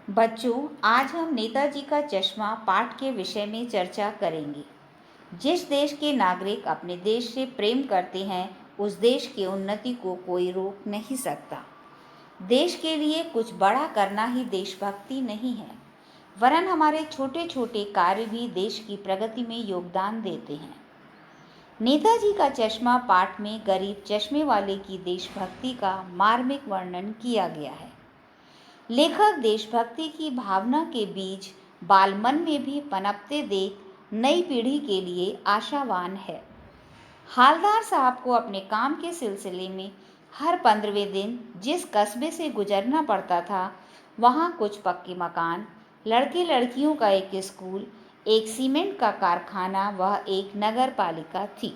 बच्चों, आज हम नेताजी का चश्मा पाठ के विषय में चर्चा करेंगे। जिस देश के नागरिक अपने देश से प्रेम करते हैं, उस देश की उन्नति को कोई रोक नहीं सकता। देश के लिए कुछ बड़ा करना ही देशभक्ति नहीं है, वरन हमारे छोटे छोटे कार्य भी देश की प्रगति में योगदान देते हैं। नेताजी का चश्मा पाठ में गरीब चश्मे वाले की देशभक्ति का मार्मिक वर्णन किया गया है। लेखक देशभक्ति की भावना के बीज बालमन में भी पनपते देख नई पीढ़ी के लिए आशावान है। हालदार साहब को अपने काम के सिलसिले में हर 15वें दिन जिस कस्बे से गुजरना पड़ता था, वहाँ कुछ पक्के मकान, लड़के लड़कियों का एक स्कूल, एक सीमेंट का कारखाना व एक नगर पालिका थी।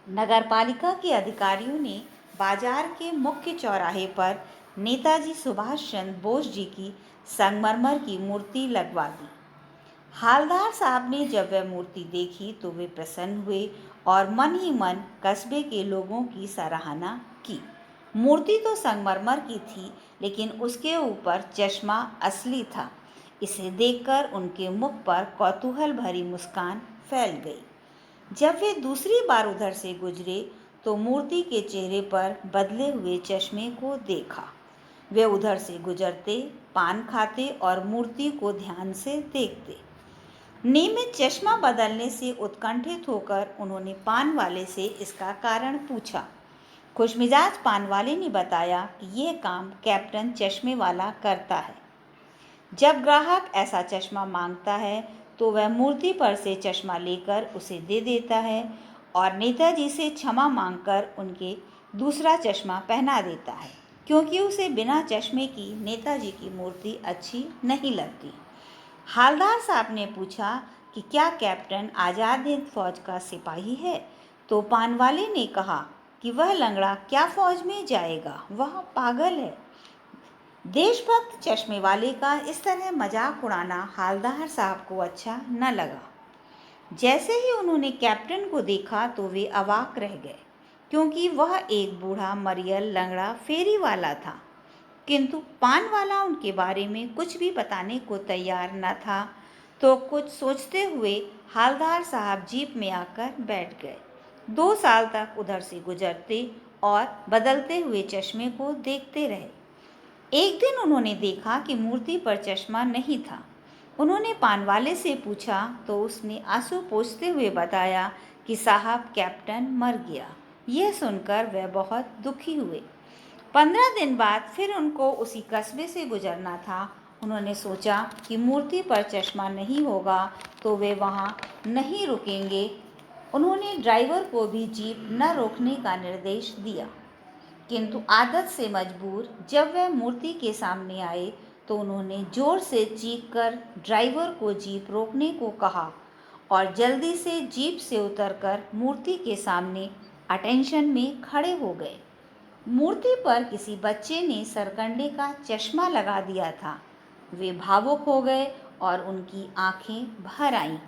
नगर पालिका के अधिकारियों ने बाजार के मुख्य चौराहे पर नेताजी सुभाष चंद्र बोस जी की संगमरमर की मूर्ति लगवा दी। हालदार साहब ने जब वह मूर्ति देखी तो वे प्रसन्न हुए और मन ही मन कस्बे के लोगों की सराहना की। मूर्ति तो संगमरमर की थी, लेकिन उसके ऊपर चश्मा असली था। इसे देखकर उनके मुख पर कौतूहल भरी मुस्कान फैल गई। जब वे दूसरी बार उधर से गुजरे तो मूर्ति के चेहरे पर बदले हुए चश्मे को देखा। वे उधर से गुजरते, पान खाते और मूर्ति को ध्यान से देखते। नियमित चश्मा बदलने से उत्कंठित होकर उन्होंने पान वाले से इसका कारण पूछा। खुशमिजाज पान वाले ने बताया कि यह काम कैप्टन चश्मे वाला करता है। जब ग्राहक ऐसा चश्मा मांगता है तो वह मूर्ति पर से चश्मा लेकर उसे दे देता है और नेताजी से क्षमा मांगकर उनके दूसरा चश्मा पहना देता है, क्योंकि उसे बिना चश्मे की नेताजी की मूर्ति अच्छी नहीं लगती। हालदार साहब ने पूछा कि क्या कैप्टन आज़ाद हिंद फौज का सिपाही है? तो पानवाले ने कहा कि वह लंगड़ा क्या फौज में जाएगा, वह पागल है। देशभक्त चश्मे वाले का इस तरह मजाक उड़ाना हालदार साहब को अच्छा न लगा। जैसे ही उन्होंने कैप्टन को देखा तो वे अवाक रह गए, क्योंकि वह एक बूढ़ा मरियल लंगड़ा फेरी वाला था। किंतु पान वाला उनके बारे में कुछ भी बताने को तैयार न था। तो कुछ सोचते हुए हालदार साहब जीप में आकर बैठ गए। 2 साल तक उधर से गुजरते और बदलते हुए चश्मे को देखते रहे। एक दिन उन्होंने देखा कि मूर्ति पर चश्मा नहीं था। उन्होंने पानवाले से पूछा तो उसने आंसू पोंछते हुए बताया कि साहब, कैप्टन मर गया। यह सुनकर वह बहुत दुखी हुए। 15 दिन बाद फिर उनको उसी कस्बे से गुजरना था। उन्होंने सोचा कि मूर्ति पर चश्मा नहीं होगा तो वे वहाँ नहीं रुकेंगे। उन्होंने ड्राइवर को भी जीप न रोकने का निर्देश दिया, किंतु आदत से मजबूर जब वह मूर्ति के सामने आए तो उन्होंने जोर से चीखकर ड्राइवर को जीप रोकने को कहा और जल्दी से जीप से उतरकर मूर्ति के सामने अटेंशन में खड़े हो गए। मूर्ति पर किसी बच्चे ने सरकंडे का चश्मा लगा दिया था। वे भावुक हो गए और उनकी आंखें भर आईं।